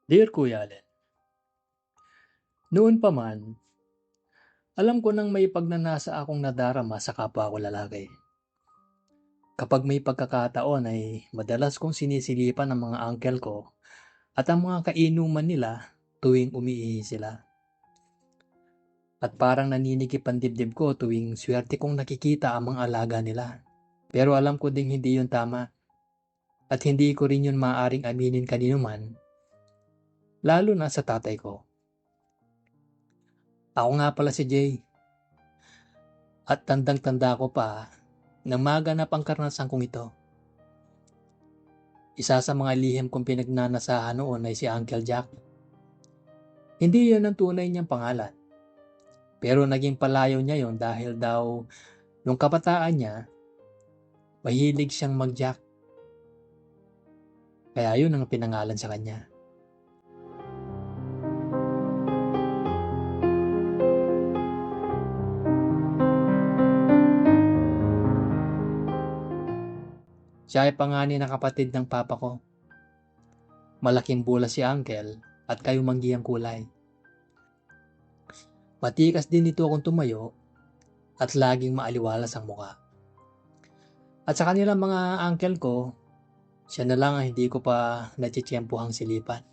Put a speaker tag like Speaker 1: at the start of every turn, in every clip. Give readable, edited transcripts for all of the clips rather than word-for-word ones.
Speaker 1: Dear Kuya Allen, noon pa man, alam ko nang may pagnanasa akong nadarama sa kapwa ko lalaki. Kapag may pagkakataon ay madalas kong sinisilipan ang mga uncle ko at ang mga kainuman nila tuwing umiihi sila. At parang naninigip ang dibdib ko tuwing swerte kong nakikita ang mga alaga nila. Pero alam ko ding hindi yun tama at hindi ko rin yun maaaring aminin kanino man, lalo na sa tatay ko. Ako nga pala si Jay at tandang-tanda ko pa nang maganap ang karanasan kong ito. Isa sa mga lihim kong pinagnanasahan noon ay si Uncle Jack. Hindi yun ang tunay niyang pangalan. Pero naging palayo niya yon dahil daw nung kabataan niya, mahilig siyang mag-jack. Kaya yun ang pinangalan sa kanya. Siya ay panganay na kapatid ng papa ko. Malaking bulas si Uncle at kayumanggi ang kulay. Matikas din nito akong tumayo at laging maaliwalas ang muka. At sa kanilang mga uncle ko, siya na lang ang hindi ko pa natitsyempohang silipan.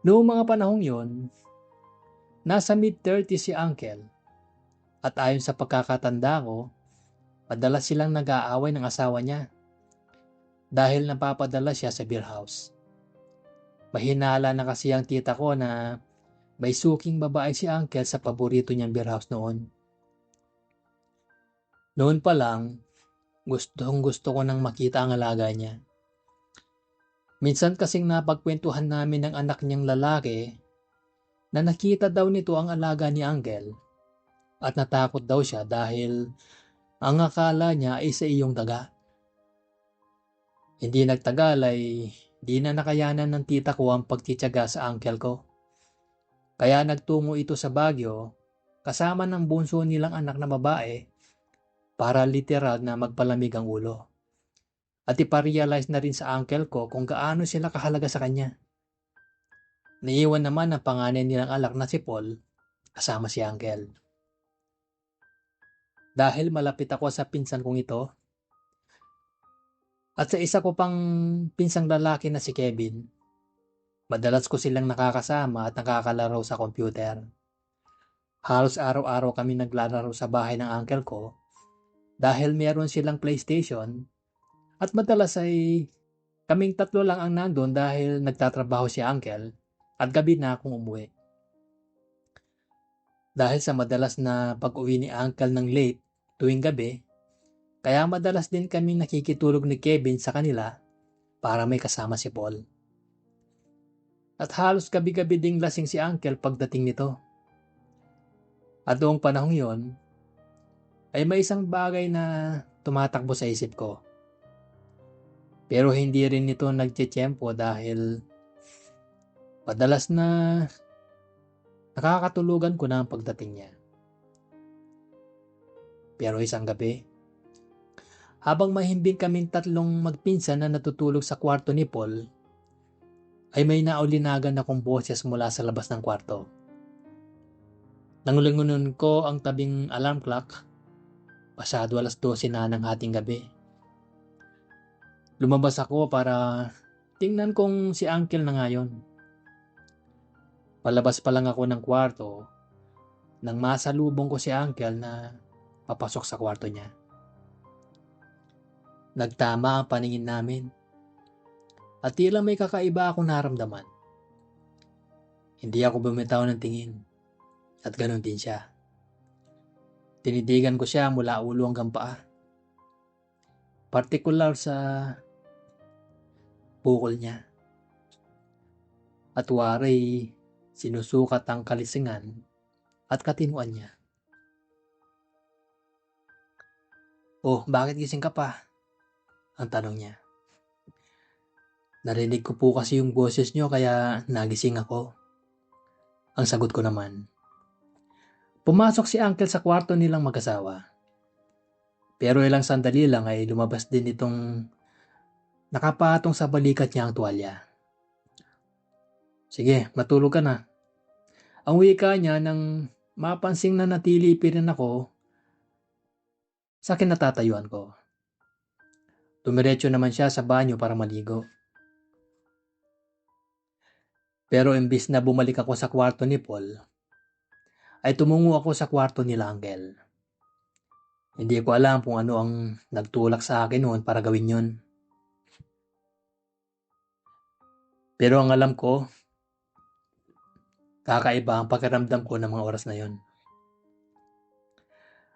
Speaker 1: Noong mga panahong yon, nasa mid-30s si Uncle at ayon sa pagkakatanda ko, madalas silang nag-aaway ng asawa niya dahil napapadala siya sa beer house. Mahinala na kasi ang tita ko na may suking babae si Uncle sa paborito niyang beer house noon. Noon pa lang, gusto ko nang makita ang alaga niya. Minsan kasing napagkwentuhan namin ng anak niyang lalaki na nakita daw nito ang alaga ni Uncle at natakot daw siya dahil ang akala niya ay sa iyong daga. Hindi nagtagal ay di na nakayanan ng tita ko ang pagtitiyaga sa uncle ko. Kaya nagtungo ito sa Baguio kasama ng bunso nilang anak na babae para literal na magpalamig ang ulo. At iparealize na rin sa uncle ko kung gaano sila kahalaga sa kanya. Naiwan naman ang panganay nilang anak na si Paul kasama si uncle. Dahil malapit ako sa pinsan kong ito at sa isa ko pang pinsang lalaki na si Kevin, madalas ko silang nakakasama at nakakalaro sa computer. Halos araw-araw kami naglalaro sa bahay ng uncle ko dahil meron silang PlayStation at madalas ay kaming tatlo lang ang nandun dahil nagtatrabaho si uncle at gabi na akong umuwi. Dahil sa madalas na pag-uwi ni uncle ng late tuwing gabi, kaya madalas din kaming nakikitulog ni Kevin sa kanila para may kasama si Paul. At halos gabi-gabi ding lasing si uncle pagdating nito. At noong panahong yon, ay may isang bagay na tumatakbo sa isip ko. Pero hindi rin ito nagtitiyempo dahil madalas na nakakatulugan ko na ang pagdating niya. Pero isang gabi, habang mahimbing kaming tatlong magpinsan na natutulog sa kwarto ni Paul, ay may naulinagan akong boses mula sa labas ng kwarto. Nangulingunin ko ang tabing alarm clock, pasado 12:00 na ng hating gabi. Lumabas ako para tingnan kung si uncle na ngayon. Palabas pa lang ako ng kwarto nang masalubong ko si uncle na papasok sa kwarto niya. Nagtama ang paningin namin at tila may kakaiba akong naramdaman. Hindi ako bumitaw ng tingin at ganun din siya. Tinidigan ko siya mula ulo hanggang paa. Partikular sa bukol niya. At waray sinusukat ang kalisingan at katinuan niya. "Oh, bakit gising ka pa?" ang tanong niya. "Narinig ko po kasi yung boses niyo kaya nagising ako." Ang sagot ko naman. Pumasok si uncle sa kwarto nilang mag-asawa. Pero ilang sandali lang ay lumabas din itong nakapatong sa balikat niya ang tuwalya. Sige, matulog ka na. Ang wika niya nang mapansing na natili pa rin ako sa kinatatayuan ko. Dumiretso naman siya sa banyo para maligo. Pero imbis na bumalik ako sa kwarto ni Paul, ay tumungo ako sa kwarto ni Angel. Hindi ko alam kung ano ang nagtulak sa akin noon para gawin yon. Pero ang alam ko, kakaiba ang pakiramdam ko ng mga oras na yon.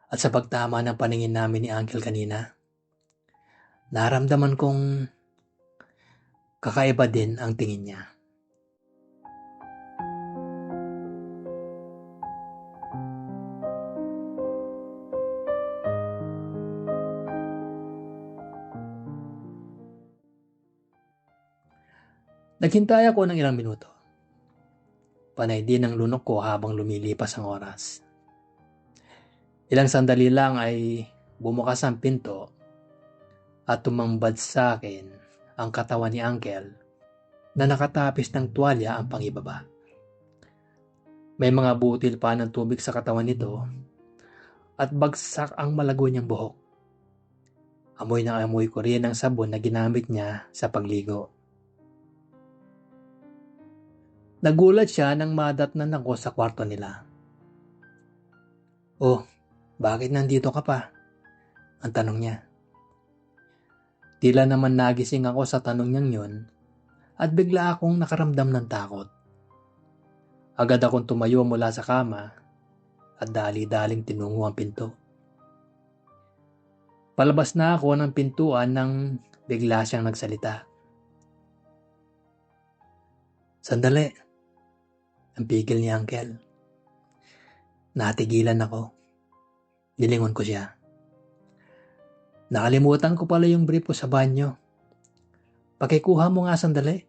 Speaker 1: At sa pagtama ng paningin namin ni Angel kanina, naramdaman kong kakaiba din ang tingin niya. Naghintay ako ng ilang minuto. Panay din ang lunok ko habang lumilipas ang oras. Ilang sandali lang ay bumukas ang pinto at tumambad sa akin ang katawan ni Uncle na nakatapis ng tuwalya ang pangibaba. May mga butil pa ng tubig sa katawan nito at bagsak ang malago niyang buhok. Amoy na amoy ko rin ang sabon na ginamit niya sa pagligo. Nagulat siya nang madatnan ako sa kwarto nila. "Oh, bakit nandito ka pa?" ang tanong niya. Tila naman nagising ako sa tanong niyang yun at bigla akong nakaramdam ng takot. Agad akong tumayo mula sa kama at dali-daling tinungo ang pinto. Palabas na ako ng pintuan nang bigla siyang nagsalita. "Sandali," ang pigil ni Uncle. Natigilan ako. Nilingon ko siya. "Nakalimutan ko pala yung brief ko sa banyo. Pakikuha mo nga sandali,"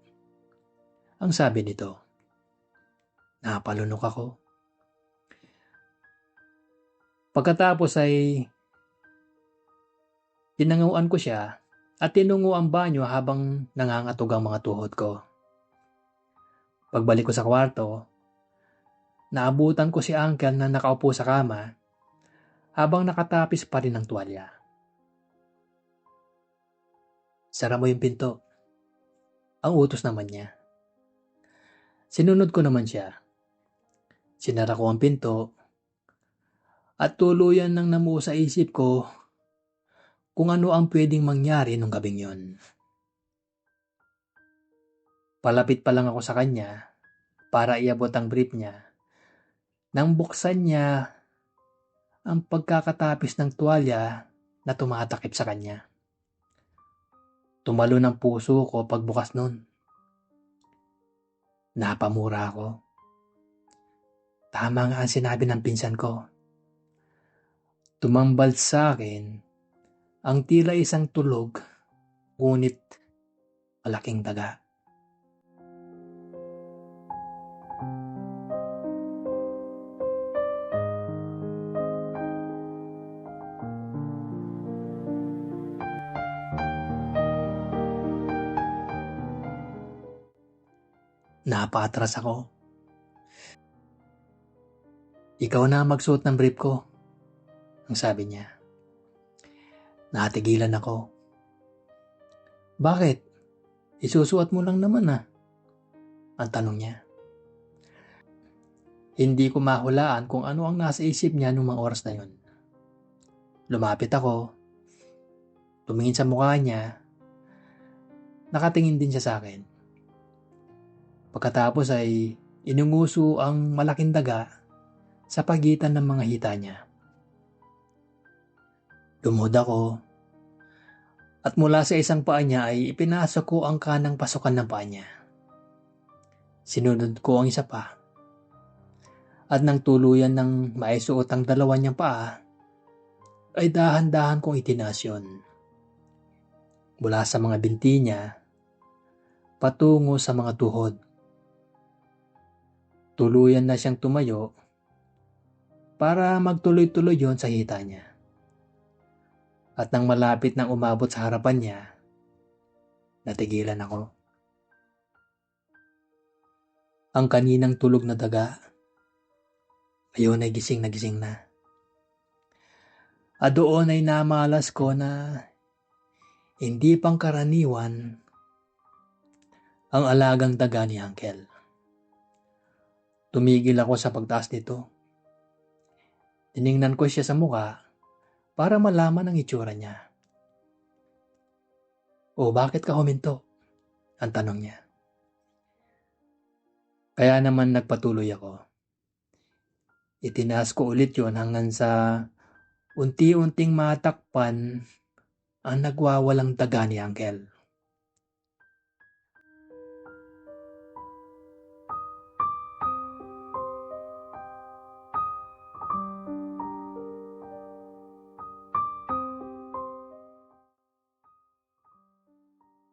Speaker 1: ang sabi nito. Napalunok ako. Pagkatapos ay tinanguan ko siya at tinungo ang banyo habang nangangatog ang mga tuhod ko. Pagbalik ko sa kwarto, naabutan ko si Uncle na nakaupo sa kama habang nakatapis pa rin ng tuwalya. "Sara mo yung pinto," ang utos naman niya. Sinunod ko naman siya. Sinara ko ang pinto at tuluyan nang namuo sa isip ko kung ano ang pwedeng mangyari nung gabing yon. Palapit pa lang ako sa kanya para iabot ang brief niya nang buksan niya ang pagkakatapis ng tuwalya na tumatakip sa kanya. Tumalo ng puso ko pagbukas nun. Napamura ako. Tama nga ang sinabi ng pinsan ko. Tumambal sa akin ang tila isang tulog, ngunit malaking daga. Napaatras ako. "Ikaw na magsuot ng brief ko," ang sabi niya. Natigilan ako. "Bakit? Isusuot mo lang naman ang tanong niya. Hindi ko mahulaan kung ano ang nasa isip niya nung mga oras na yun. Lumapit ako, tumingin sa mukha niya, nakatingin din siya sa akin. Pagkatapos ay inunguso ang malaking daga sa pagitan ng mga hita niya. Lumuhod ako at mula sa isang paa niya ay ipinasok ko ang kanang pasukan ng paa niya. Sinunod ko ang isa pa at nang tuluyan ng maisuot ang dalawa niyang paa ay dahan-dahan kong itinaas yun. Mula sa mga binti niya patungo sa mga tuhod. Tuluyan na siyang tumayo para magtuloy-tuloy yon sa hita niya. At nang malapit nang umabot sa harapan niya, natigilan ako. Ang kaninang tulog na daga, ngayon ay gising na. At doon ay namalas ko na hindi pangkaraniwan ang alagang daga ni Uncle. Tumigil ako sa pagtaas nito. Tiningnan ko siya sa mukha para malaman ang itsura niya. "O bakit ka huminto?" ang tanong niya. Kaya naman nagpatuloy ako. Itinaas ko ulit yon hanggang sa unti-unting matakpan ang nagwawalang daga ni Uncle.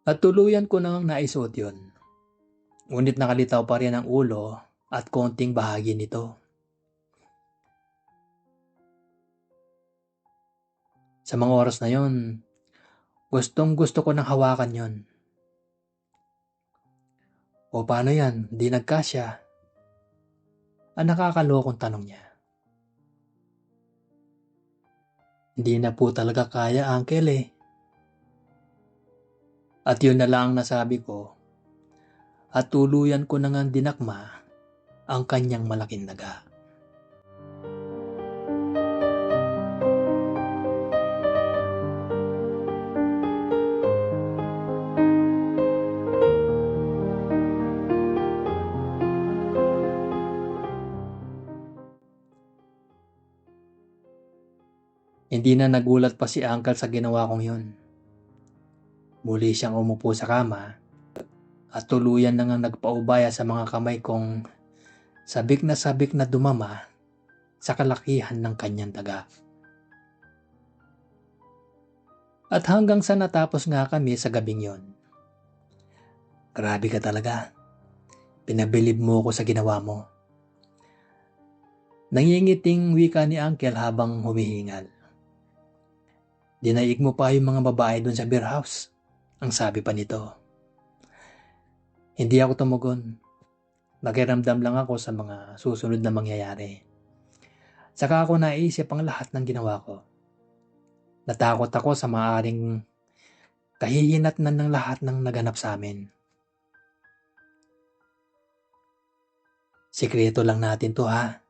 Speaker 1: At tuluyan ko nang naisuot yun. Ngunit nakalitaw pa rin ang ulo at konting bahagi nito. Sa mga oras na yon, gustong gusto ko nang hawakan yon. "O paano yan? Di nagkasya?" ang nakakalokong tanong niya. "Hindi na po talaga kaya, Uncle eh." At yun na lang ang nasabi ko at tuluyan ko na ngang dinakma ang kanyang malaking daga. Hindi na nagulat pa si Uncle sa ginawa kong yun. Muli siyang umupo sa kama at tuluyan na ngang nagpaubaya sa mga kamay kong sabik na dumama sa kalakihan ng kanyang daga. At hanggang sa natapos nga kami sa gabing yon. "Grabe ka talaga. Pinabilib mo ako sa ginawa mo." Nangingiting wika ni Uncle habang humihingal. "Dinaig mo pa yung mga babae doon sa beer house," ang sabi pa nito. Hindi ako tumugon. Nakiramdam lang ako sa mga susunod na mangyayari. Saka ako naisip ang lahat ng ginawa ko. Natakot ako sa maaring kahihinatnan ng lahat ng naganap sa amin. "Sikreto lang natin to ha,"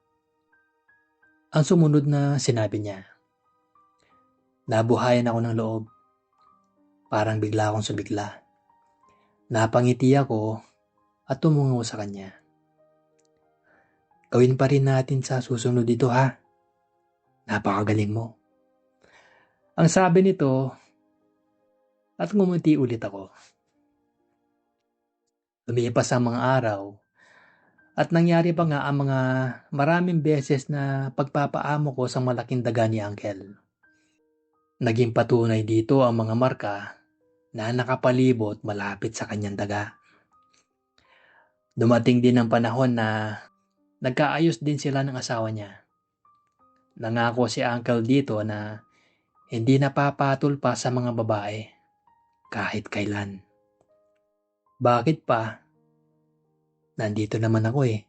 Speaker 1: ang sumunod na sinabi niya. Nabuhayan ako ng loob. Parang bigla akong sumigla. Napangiti ako at tumungo sa kanya. "Gawin pa rin natin sa susunod dito ha. Napakagaling mo," ang sabi nito at ngumiti ulit ako. Lumipas ang mga araw at nangyari pa nga ang mga maraming beses na pagpapaamo ko sa malaking daga ni Uncle. Naging patunay dito ang mga marka na nakapalibot malapit sa kanyang daga. Dumating din ang panahon na nagkaayos din sila ng asawa niya. Nangako si Uncle dito na hindi napapatol pa sa mga babae kahit kailan. Bakit pa? Nandito naman ako eh.